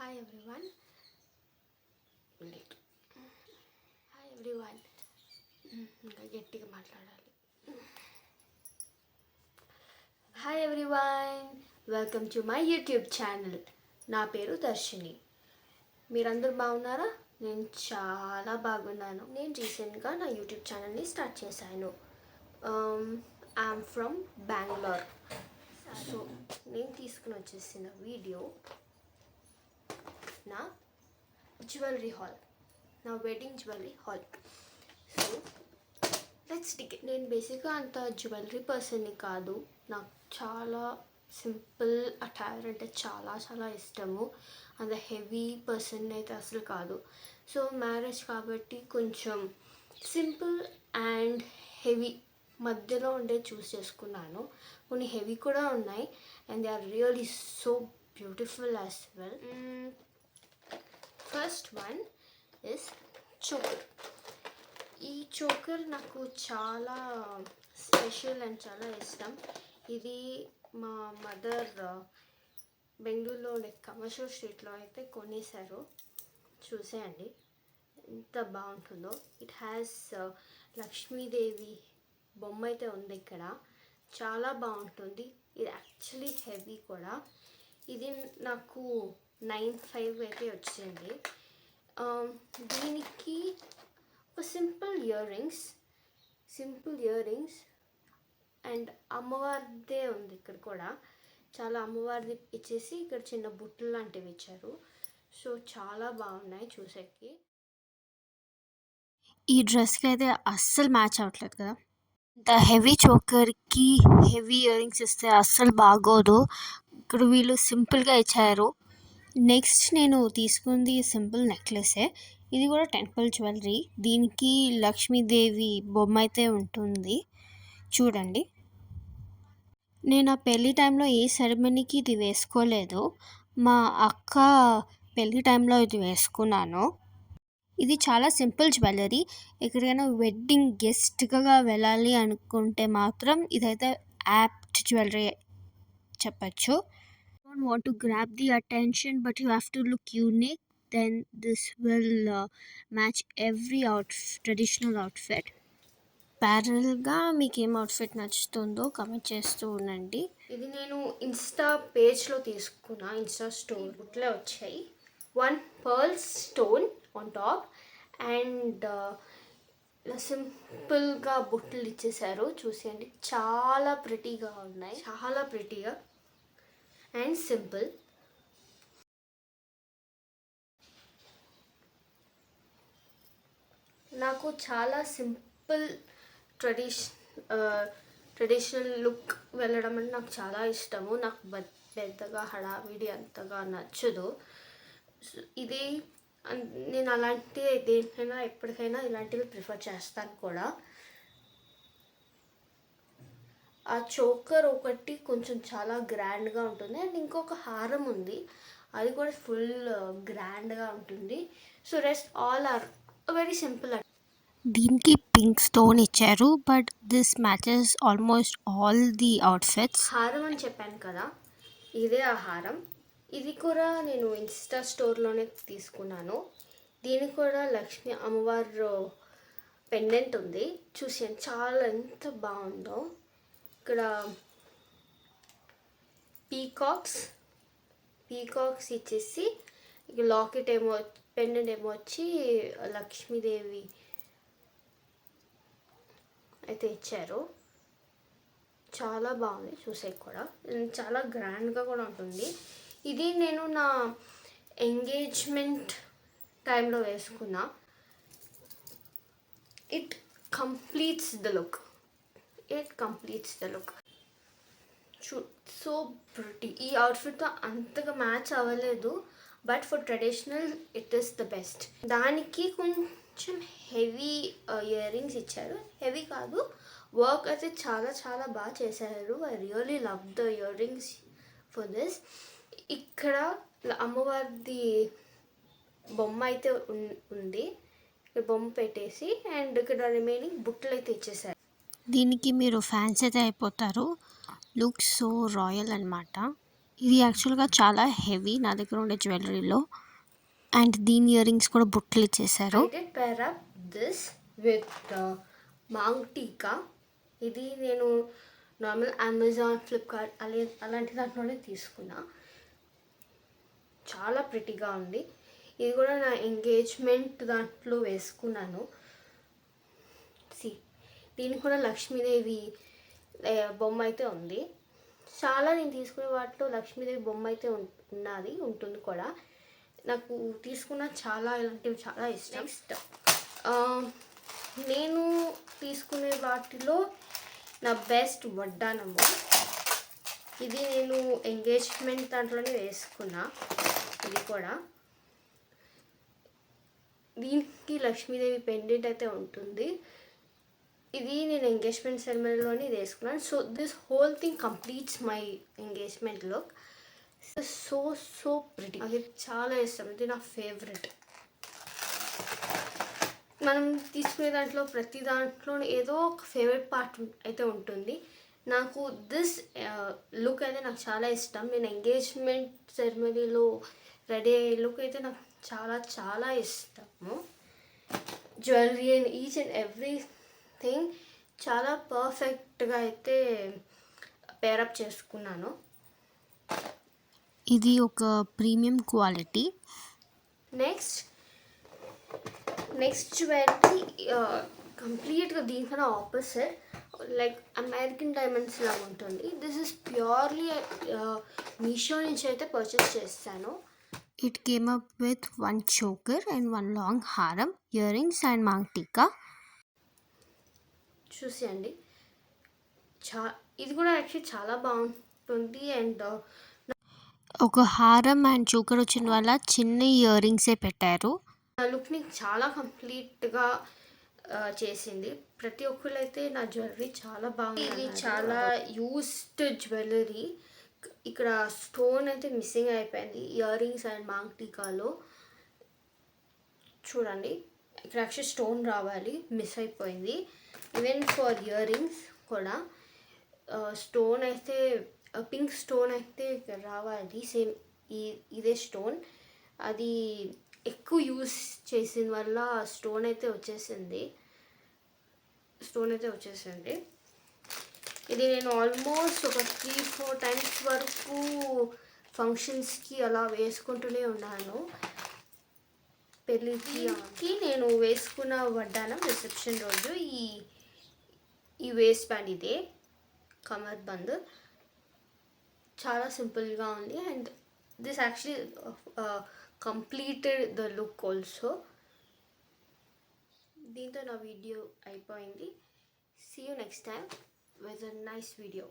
Hi everyone. Hi everyone. ఇంకా గట్టిగా మాట్లాడాలి. Hi everyone, welcome to my YouTube channel. నా పేరు దర్శిని. మీరందరూ బాగున్నారా? నేను చాలా బాగున్నాను. నేను రీసెంట్గా నా యూట్యూబ్ ఛానల్ని స్టార్ట్ చేశాను. I'm from Bengaluru. సో నేను తీసుకుని వచ్చేసిన వీడియో నా జ్యువెలరీ హాల్, నా wedding jewellery haul. So let's dig. నేను బేసిక్గా అంత జ్యువెలరీ పర్సన్ని కాదు. నాకు చాలా సింపుల్ అటైర్ అంటే చాలా చాలా ఇష్టము. అంత హెవీ పర్సన్ అయితే అసలు కాదు. సో మ్యారేజ్ కాబట్టి కొంచెం సింపుల్ అండ్ హెవీ మధ్యలో ఉండే చూస్ చేసుకున్నాను. కొన్ని హెవీ కూడా ఉన్నాయి and they are really so beautiful as well. First one is choker. ఈ చోకర్ నాకు చాలా స్పెషల్ అండ్ చాలా ఇష్టం. ఇది మా మదర్ బెంగళూరులో ఉండే కమర్షియల్ స్ట్రీట్లో అయితే కొనేశారు. చూసేయండి ఎంత బాగుంటుందో. ఇట్ హ్యాస్ లక్ష్మీదేవి బొమ్మ అయితే ఉంది ఇక్కడ. చాలా బాగుంటుంది. ఇది యాక్చువల్లీ హెవీ కూడా. ఇది నాకు 9,500 అయితే వచ్చింది. దీనికి ఒక సింపుల్ ఇయర్ రింగ్స్ అండ్ అమ్మవారిదే ఉంది ఇక్కడ కూడా. చాలా అమ్మవారిది ఇచ్చేసి ఇక్కడ చిన్న బుట్టలు లాంటివి ఇచ్చారు. సో చాలా బాగున్నాయి చూసేకి. ఈ డ్రెస్కి అయితే అస్సలు మ్యాచ్ అవ్వట్లేదు కదా. ఇంత హెవీ చోకర్కి హెవీ ఇయర్ రింగ్స్ ఇస్తే అస్సలు బాగోదు. ఇక్కడ వీళ్ళు సింపుల్గా ఇచ్చారు. నెక్స్ట్ నేను తీసుకుంది సింపుల్ నెక్లెసే. ఇది కూడా టెంపుల్ జ్యువెలరీ. దీనికి లక్ష్మీదేవి బొమ్మ అయితే ఉంటుంది చూడండి. నేను ఆ పెళ్ళి టైంలో ఏ సెరమనీకి ఇది వేసుకోలేదు. మా అక్క పెళ్ళి టైంలో ఇది వేసుకున్నాను. ఇది చాలా సింపుల్ జ్యువెలరీ. ఎక్కడికైనా వెడ్డింగ్ గెస్ట్గా వెళ్ళాలి అనుకుంటే మాత్రం ఇదైతే యాప్ట్ జ్యువెలరీ చెప్పచ్చు. Don't want to grab the attention, but you have to look unique. Then this will match every traditional outfit. ప్యారల్గా మీకు ఏం అవుట్ఫిట్ నచ్చుతుందో కమెంట్ చేస్తూ ఉండండి. ఇది నేను ఇన్స్టా పేజ్లో తీసుకున్నా. ఇన్స్టా స్టోర్ బుట్లే వచ్చాయి. 1 pearl stone on top and ఇలా సింపుల్గా బుట్టలు ఇచ్చేసారు. చూసేయండి చాలా ప్రిటీగా ఉన్నాయి. చాలా ప్రిటీగా అండ్ సింపుల్. నాకు చాలా సింపుల్ ట్రెడిషనల్ లుక్ వెళ్ళడం అంటే నాకు చాలా ఇష్టము. నాకు పెద్దగా హడావిడి అంతగా నచ్చదు. ఇది నేను అలాంటి దేనికైనా ఎప్పటికైనా ఇలాంటివి ప్రిఫర్ చేస్తాను కూడా. ఆ చోకర్ ఒకటి కొంచెం చాలా గ్రాండ్గా ఉంటుంది అండ్ ఇంకొక హారం ఉంది, అది కూడా ఫుల్ గ్రాండ్గా ఉంటుంది. So rest all are very simple. దీనికి పింక్ స్టోన్ ఇచ్చారు, but this matches almost all the outfits. హారం అని చెప్పాను కదా, ఇదే ఆ హారం. ఇది కూడా నేను ఇన్స్టా స్టోర్లోనే తీసుకున్నాను. దీనికి కూడా లక్ష్మీ అమ్మవారు పెండెంట్ ఉంది. చూసాను చాలా ఎంత బాగుందో. ఇక్కడ పీకాక్స్ ఇచ్చేసి ఇక లాకెట్ ఏమో పెండెంట్ ఏమో వచ్చి లక్ష్మీదేవి అయితే ఇచ్చారు. చాలా బాగుంది చూసే కూడా. చాలా గ్రాండ్గా కూడా ఉంటుంది. ఇది నేను నా ఎంగేజ్మెంట్ టైంలో వేసుకున్నా. It completes the look. So pretty. ఈ అవుట్ఫిట్తో అంతగా మ్యాచ్ అవ్వలేదు, but for traditional it is the best. దానికి కొంచెం హెవీ ఇయర్ రింగ్స్ ఇచ్చారు. హెవీ కాదు, వర్క్ అయితే చాలా చాలా బాగా చేశారు. I really love the ear rings for this. ఇక్కడ అమ్మవారిది బొమ్మ అయితే ఉంది. ఇక్కడ బొమ్మ పెట్టేసి అండ్ ఇక్కడ రిమైనింగ్ బుట్టలు అయితే ఇచ్చేసారు. దీనికి మీరు ఫ్యాన్స్ అయితే అయిపోతారు. లుక్ సో రాయల్ అనమాట. ఇది యాక్చువల్గా చాలా హెవీ నా దగ్గర ఉండే జ్యువెలరీలో. అండ్ దీని ఇయర్ రింగ్స్ కూడా బుట్టలు ఇచ్చేసారు. I did pair up this with Mang Tika. ఇది నేను నార్మల్ అమెజాన్ ఫ్లిప్కార్ట్ అలాంటి దాంట్లోనే తీసుకున్నా. చాలా ప్రిటీగా ఉంది. ఇది కూడా నా ఎంగేజ్మెంట్ దాంట్లో వేసుకున్నాను. దీనికి కూడా లక్ష్మీదేవి బొమ్మ అయితే ఉంది. చాలా నేను తీసుకునే వాటిలో లక్ష్మీదేవి బొమ్మ అయితే ఉంటుంది కూడా. నాకు తీసుకున్న ఇలాంటివి చాలా ఇష్టం. నెక్స్ట్ నేను తీసుకునే వాటిలో నా బెస్ట్ వడ్డానము. ఇది నేను ఎంగేజ్మెంట్ దాంట్లోనే వేసుకున్నా. ఇది కూడా దీనికి లక్ష్మీదేవి పెండెంట్ అయితే ఉంటుంది. ఇది నేను ఎంగేజ్మెంట్ సెరమనీలోనే వేసుకున్నాను. So this whole thing completes my engagement look. So pretty. అది చాలా ఇష్టం. ఇది నా ఫేవరెట్. మనం తీసుకునే దాంట్లో ప్రతి దాంట్లో ఏదో ఒక ఫేవరెట్ పార్ట్ అయితే ఉంటుంది. నాకు దిస్ లుక్ అయితే నాకు చాలా ఇష్టం. నేను ఎంగేజ్మెంట్ సెరమనీలో రెడీ అయ్యే లుక్ అయితే నాకు చాలా ఇష్టము. Jewellery and each and everything చాలా పర్ఫెక్ట్గా అయితే పేరప్ చేసుకున్నాను. ఇది ఒక ప్రీమియం క్వాలిటీ. నెక్స్ట్ జ్యువెలరీ కంప్లీట్గా దీనికన్నా ఆపోజిట్, లైక్ అమెరికన్ డైమండ్స్ లాగా ఉంటుంది. దిస్ ఇస్ ప్యూర్లీ మీషో నుంచి అయితే పర్చేస్ చేస్తాను. It came up with one choker and one long haram, earrings and Mang Tika. చూసేయండి. ఇది కూడా యాక్చువల్లీ చాలా బాగుంటుంది. అండ్ ఒక హారం అండ్ చోకర్ వచ్చిన వల్ల చిన్న ఇయర్ రింగ్సే పెట్టారు. నా లుక్ని చాలా కంప్లీట్గా చేసింది. ప్రతి ఒక్కరు అయితే నా జ్యువెలరీ చాలా బాగుంది. ఇది చాలా యూస్డ్ జ్యువెలరీ. ఇక్కడ స్టోన్ అయితే మిస్సింగ్ అయిపోయింది ఇయర్ రింగ్స్ అండ్ మాంగ్ టీకాలో. చూడండి, ఇక్కడ యాక్చువల్లీ స్టోన్ రావాలి, మిస్ అయిపోయింది. ఈవెన్ ఫర్ ఇయర్ రింగ్స్ కూడా స్టోన్ అయితే పింక్ స్టోన్ అయితే రావాలి. సేమ్ ఇదే స్టోన్. అది ఎక్కువ యూస్ చేసిన వల్ల స్టోన్ అయితే వచ్చేసింది. ఇది నేను ఆల్మోస్ట్ ఒక 3-4 టైమ్స్ వరకు ఫంక్షన్స్కి అలా వేసుకుంటూనే ఉన్నాను. పెళ్ళికి నేను వేసుకున్న వడ్డానం రిసెప్షన్ రోజు ఈ వేస్ట్ బ్యాండ్, ఇదే కమర్ బంద్. చాలా సింపుల్గా ఉంది. And this actually completed the look also. దీంతో నా వీడియో అయిపోయింది. See you next time with a nice video.